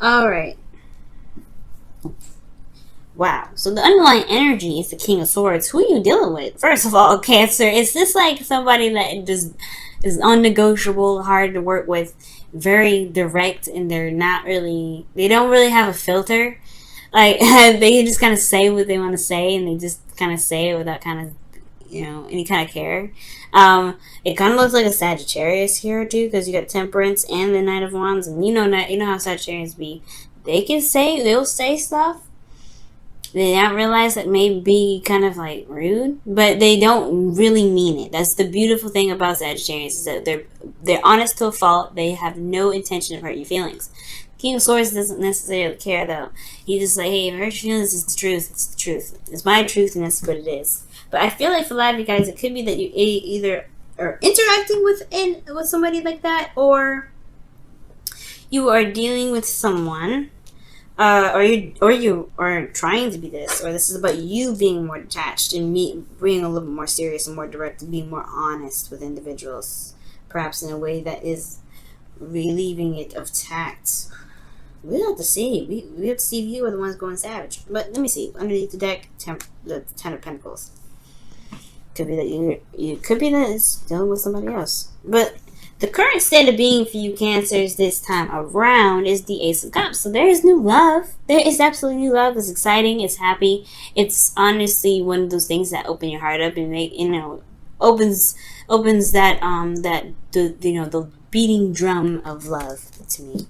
All right. Wow. So the underlying energy is the King of Swords. Who are you dealing with? First of all, Cancer. Is this like somebody that just is unnegotiable, hard to work with, very direct, and they're not really, they don't really have a filter? Like, they just kind of say what they want to say, and they just kind of say it without kind of, any kind of care. It kind of looks like a Sagittarius here, too, because you got Temperance and the Knight of Wands, and you know how Sagittarius be. They'll say stuff they don't realize that may be kind of like rude, but they don't really mean it. That's the beautiful thing about Sagittarius, is that they're honest to a fault. They have no intention of hurting your feelings. King of Swords doesn't necessarily care though. He just like, hey, if I hurt your feelings, it's the truth. It's the truth. It's my truth, and that's what it is. But I feel like for a lot of you guys, it could be that you either are interacting with somebody like that, or you are dealing with someone, or you are trying to be this, or this is about you being more detached and me being a little bit more serious and more direct and being more honest with individuals, perhaps in a way that is relieving it of tact. We'll have to see. We have to see if you are the ones going savage. But let me see. Underneath the deck, the Ten of Pentacles. Could be that you could be that it's dealing with somebody else. But the current state of being for you Cancers this time around is the Ace of Cups. So there is new love. There is absolutely new love. It's exciting. It's happy. It's honestly one of those things that open your heart up and make opens that the beating drum of love to me.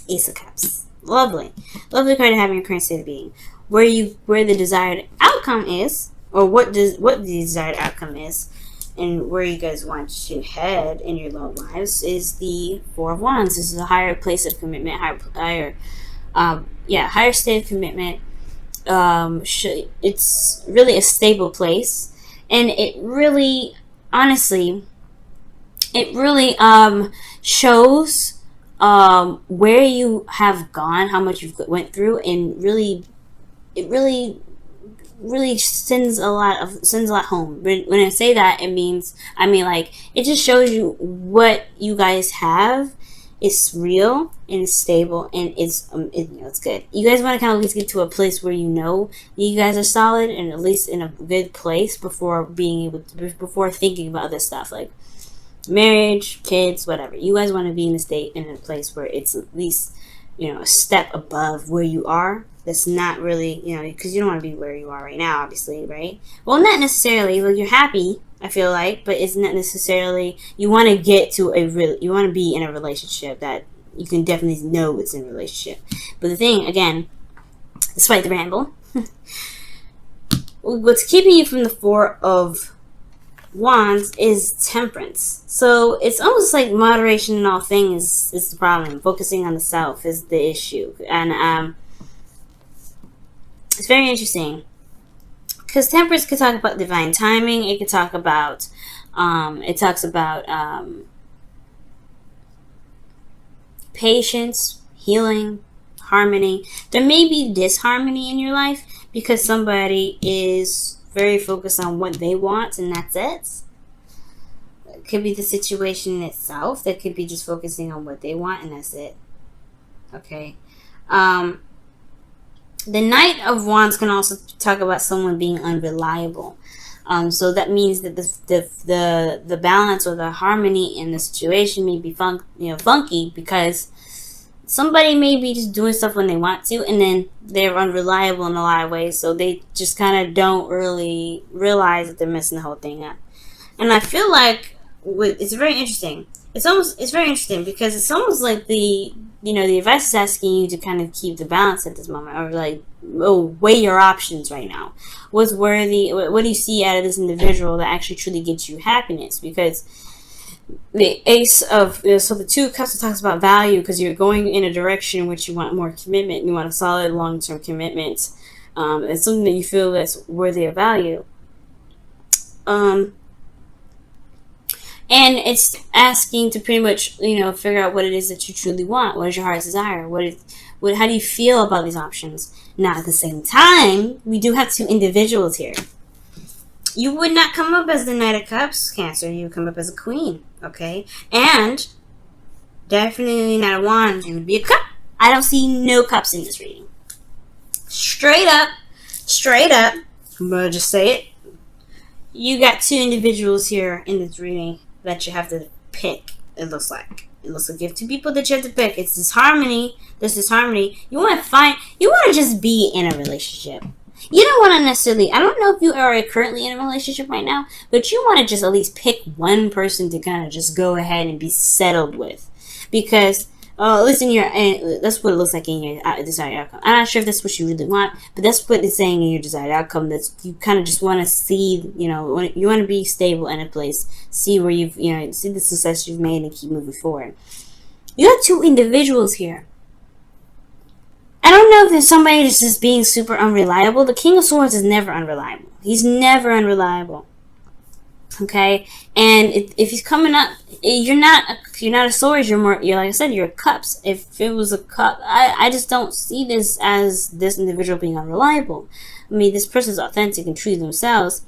Ace of Cups. Lovely card to have in your current state of being. Where the desired outcome is, or what the desired outcome is, and where you guys want to head in your love lives is the Four of Wands. This is a higher place of commitment, higher state of commitment. It's really a stable place, and it really, honestly, shows where you have gone, how much you've went through, and it really sends a lot home. When I say that, I mean like, it just shows you what you guys have. It's real and it's stable, and it's good. You guys want to kind of at least get to a place where you guys are solid and at least in a good place before thinking about other stuff like marriage, kids, whatever. You guys want to be in a place where it's at least a step above where you are. That's not really because you don't want to be where you are right now, obviously, right? Well, not necessarily. Like, you're happy, I feel like, but it's not necessarily. You want to get to you want to be in a relationship that you can definitely know it's in a relationship. But the thing, again, despite the ramble, what's keeping you from the Four of Wands is Temperance. So it's almost like moderation in all things is the problem. Focusing on the self is the issue, and it's very interesting because Temperance could talk about divine timing. It could talk about patience, healing, harmony. There may be disharmony in your life because somebody is very focused on what they want, and that's it. It could be the situation itself. That could be just focusing on what they want, and that's it. Okay. The Knight of Wands can also talk about someone being unreliable. So that means that the balance or the harmony in the situation may be funky because somebody may be just doing stuff when they want to, and then they're unreliable in a lot of ways, so they just kind of don't really realize that they're messing the whole thing up. And I feel like it's very interesting. It's very interesting because it's almost like the advice is asking you to kind of keep the balance at this moment, or like, weigh your options right now. What's worthy? What do you see out of this individual that actually truly gets you happiness? Because the Ace of so the Two of Cups talks about value, because you're going in a direction in which you want more commitment. You want a solid long-term commitment. It's something that you feel that's worthy of value. And it's asking to pretty much, figure out what it is that you truly want. What is your heart's desire? How do you feel about these options? Now, at the same time, we do have two individuals here. You would not come up as the Knight of Cups, Cancer. You would come up as a Queen, okay? And definitely not a Wand. You would be a Cup. I don't see no cups in this reading. Straight up, I'm gonna just say it. You got two individuals here in this reading that you have to pick. It looks like you have two people that you have to pick. It's this harmony. There's this harmony. You want to just be in a relationship. You don't want to necessarily, I don't know if you are currently in a relationship right now, but you want to just at least pick one person to kind of just go ahead and be settled with. Because, listen, that's what it looks like in your desired outcome. I'm not sure if that's what you really want, but that's what it's saying in your desired outcome. That's, you kind of just want to see, you want to be stable in a place, see where you've, see the success you've made and keep moving forward. You have two individuals here. I don't know if there's somebody that's just being super unreliable. The King of Swords is never unreliable. He's never unreliable. Okay? And if he's coming up, you're not a swords, you're like I said, you're a cups. If it was a cup, I just don't see this as this individual being unreliable. I mean, this person's authentic and true to themselves,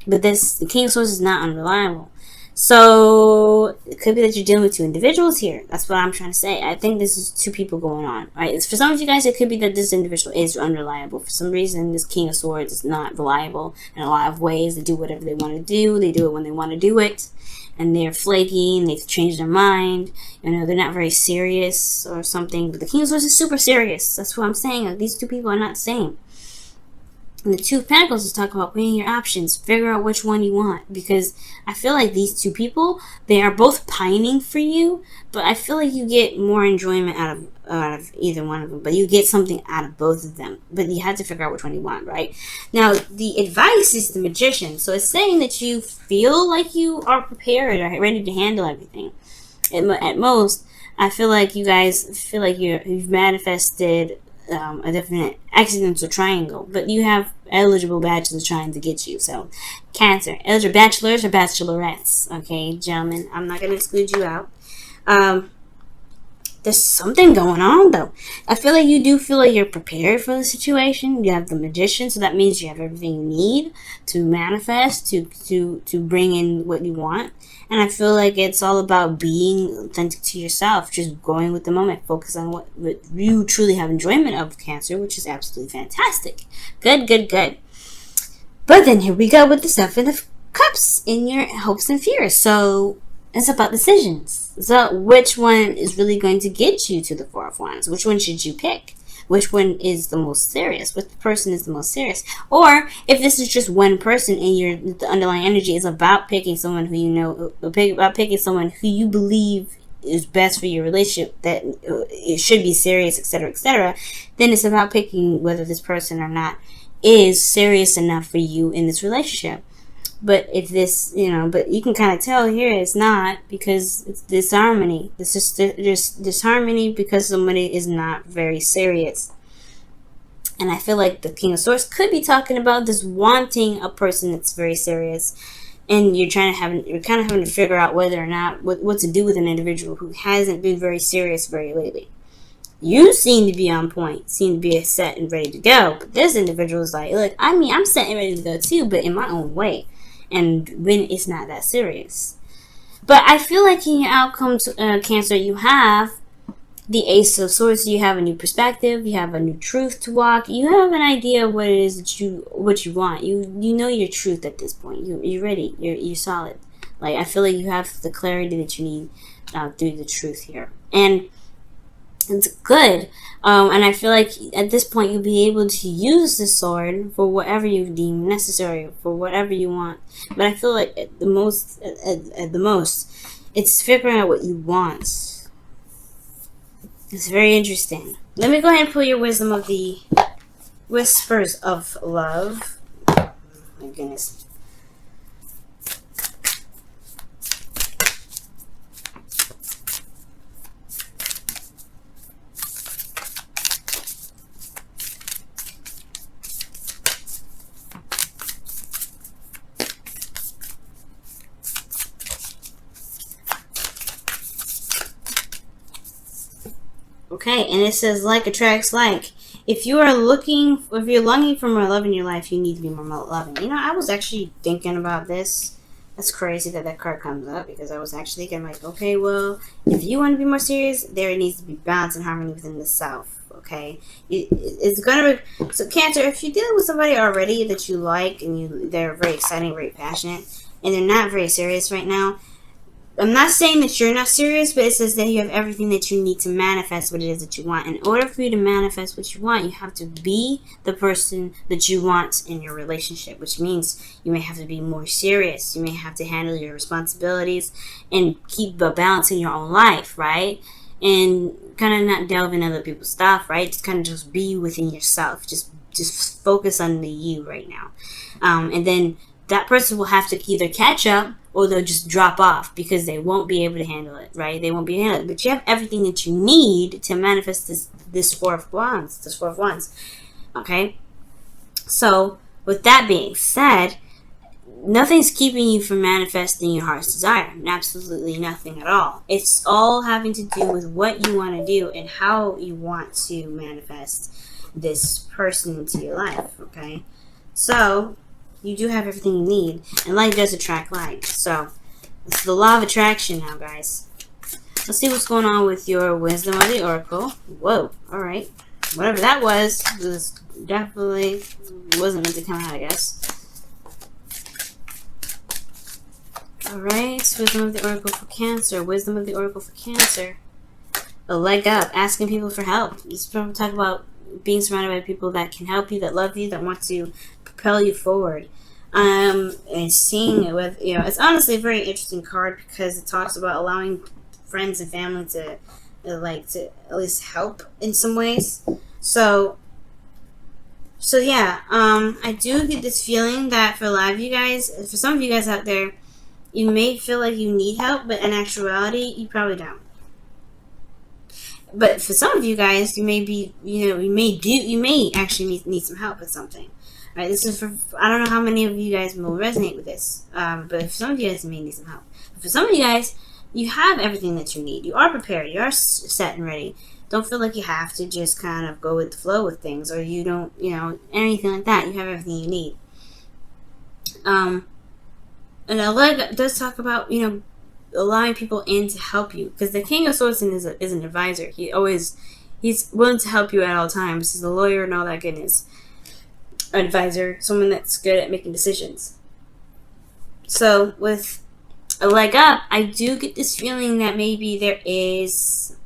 but the King of Swords is not unreliable. So it could be that you're dealing with two individuals here. That's what I'm trying to say. I think this is two people going on, right? For some of you guys, it could be that this individual is unreliable. For some reason, this King of Swords is not reliable in a lot of ways. They do whatever they want to do. They do it when they want to do it. And they're flaky and they've changed their mind. They're not very serious or something. But the King of Swords is super serious. That's what I'm saying. These two people are not the same. And the Two of Pentacles is talking about weighing your options. Figure out which one you want. Because I feel like these two people, they are both pining for you. But I feel like you get more enjoyment out of either one of them. But you get something out of both of them. But you have to figure out which one you want, right? Now, the advice is the Magician. So it's saying that you feel like you are prepared or ready to handle everything. At most, I feel like you guys feel like you've manifested a definite accidental triangle, but you have eligible bachelors trying to get you. So, Cancer, eligible bachelors or bachelorettes. Okay, gentlemen, I'm not going to exclude you out. There's something going on though. I feel like you do feel like you're prepared for the situation. You have the Magician, so that means you have everything you need to manifest, to bring in what you want. And I feel like it's all about being authentic to yourself, just going with the moment, focus on what you truly have enjoyment of, Cancer, which is absolutely fantastic. Good. But then here we go with the Seven of Cups in your hopes and fears. So it's about decisions. So which one is really going to get you to the Four of Wands? Which one should you pick? Which one is the most serious? Which person is the most serious? Or if this is just one person and the underlying energy is about picking someone who about picking someone who you believe is best for your relationship, that it should be serious, etc., then it's about picking whether this person or not is serious enough for you in this relationship. But if this, but you can kind of tell here it's not, because it's disharmony. It's just disharmony because somebody is not very serious. And I feel like the King of Swords could be talking about this wanting a person that's very serious, and you're kind of having to figure out whether or not what to do with an individual who hasn't been very serious very lately. You seem to be on point, seem to be set and ready to go, but this individual is like, look, I'm set and ready to go too, but in my own way. And when it's not that serious. But I feel like in your outcomes, Cancer, you have the Ace of Swords. You have a new perspective. You have a new truth to walk. You have an idea of what it is that what you want. You know your truth at this point. You're ready. You're solid. Like, I feel like you have the clarity that you need through the truth here. And it's good. And I feel like at this point you'll be able to use the sword for whatever you deem necessary, for whatever you want. But I feel like at the most, it's figuring out what you want. It's very interesting. Let me go ahead and pull your wisdom of the Whispers of Love. Oh, my goodness. Okay, and it says like attracts like. If you're longing for more love in your life, you need to be more loving. I was actually thinking about this That's crazy that that card comes up, because I was actually thinking, like, okay, well, if you want to be more serious, there needs to be balance and harmony within the self. Okay, it's gonna be so. Cancer, if you're dealing with somebody already that you like and they're very exciting, very passionate, and they're not very serious right now. I'm not saying that you're not serious, but it says that you have everything that you need to manifest what it is that you want. In order for you to manifest what you want, you have to be the person that you want in your relationship, which means you may have to be more serious. You may have to handle your responsibilities and keep the balance in your own life, right? And kind of not delve in other people's stuff, right? Just kind of just be within yourself. Just focus on the you right now. And then that person will have to either catch up or they'll just drop off because they won't be able to handle it, right? They won't be able to handle it. But you have everything that you need to manifest this Four of Wands, okay? So, with that being said, nothing's keeping you from manifesting your heart's desire. Absolutely nothing at all. It's all having to do with what you want to do and how you want to manifest this person into your life, okay? So, you do have everything you need, and like does attract like. So, it's the law of attraction now, guys. Let's see what's going on with your wisdom of the oracle. Whoa, alright. Whatever that was definitely wasn't meant to come out, I guess. Alright, wisdom of the oracle for Cancer. Wisdom of the oracle for Cancer. A leg up, asking people for help. This is talk about being surrounded by people that can help you, that love you, that want to propel you forward. And seeing it with, it's honestly a very interesting card because it talks about allowing friends and family to at least help in some ways. So yeah, I do get this feeling that for a lot of you guys, for some of you guys out there, you may feel like you need help, but in actuality, you probably don't. But for some of you guys, you may actually need some help with something. Right, this is for, I don't know how many of you guys will resonate with this, but for some of you guys, may need some help. But for some of you guys, you have everything that you need. You are prepared. You are set and ready. Don't feel like you have to just kind of go with the flow with things, or you don't, anything like that. You have everything you need. And Oleg does talk about, allowing people in to help you, because the King of Swords is an advisor. He's willing to help you at all times. He's a lawyer and all that goodness. Advisor, someone that's good at making decisions. So with a leg up, I do get this feeling that maybe there is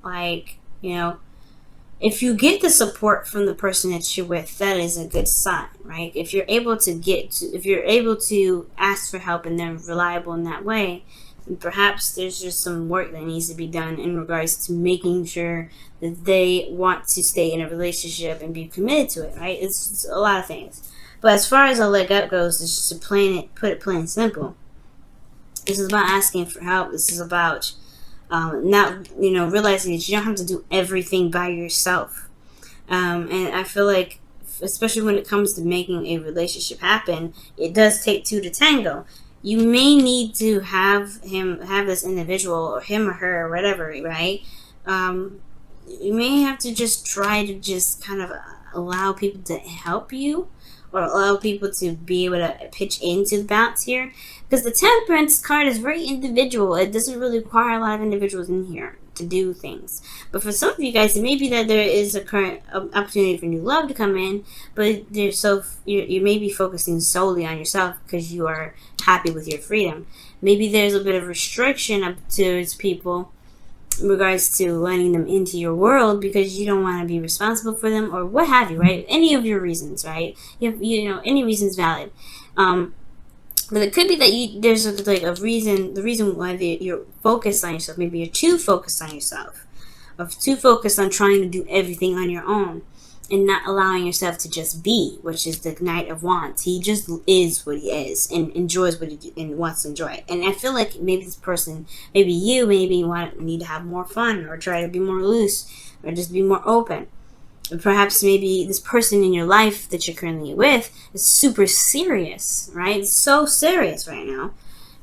if you get the support from the person that you're with, that is a good sign, right? If you're able to ask for help and they're reliable in that way, perhaps there's just some work that needs to be done in regards to making sure that they want to stay in a relationship and be committed to it, right? It's a lot of things. But as far as a leg up goes, it's just to put it plain and simple. This is about asking for help. This is about not, realizing that you don't have to do everything by yourself. And I feel like, especially when it comes to making a relationship happen, it does take two to tango. You may need to have this individual, or him or her, or whatever, right? You may have to just try to just kind of allow people to help you, or allow people to be able to pitch into the balance here. Because the Temperance card is very individual. It doesn't really require a lot of individuals in here to do things. But for some of you guys, it may be that there is a current opportunity for new love to come in, but you may be focusing solely on yourself because you are happy with your freedom. Maybe there's a bit of restriction up towards people in regards to letting them into your world because you don't want to be responsible for them, or what have you, right? Any of your reasons, right? Any reason's valid. But it could be that there's a reason. The reason why you're focused on yourself. Maybe you're too focused on yourself, or too focused on trying to do everything on your own, and not allowing yourself to just be, which is the Knight of Wands. He just is what he is and enjoys what he do, and wants to enjoy it. And I feel like maybe this person, maybe you, need to have more fun, or try to be more loose, or just be more open. Perhaps maybe this person in your life that you're currently with is super serious, right? It's so serious right now.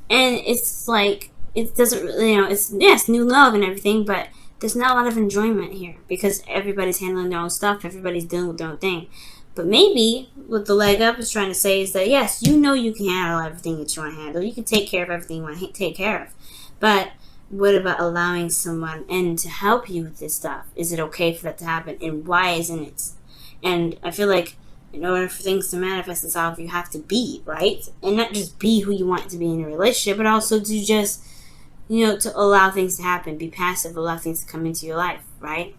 And it's like, it doesn't really, it's new love and everything, but there's not a lot of enjoyment here because everybody's handling their own stuff. Everybody's dealing with their own thing. But maybe what the leg up is trying to say is that, yes, you know you can handle everything that you want to handle. You can take care of everything you want to take care of. But what about allowing someone in to help you with this stuff? Is it okay for that to happen? And why isn't it? And I feel like in order for things to manifest itself, you have to be, right? And not just be who you want to be in a relationship, but also to just, to allow things to happen. Be passive, allow things to come into your life, right?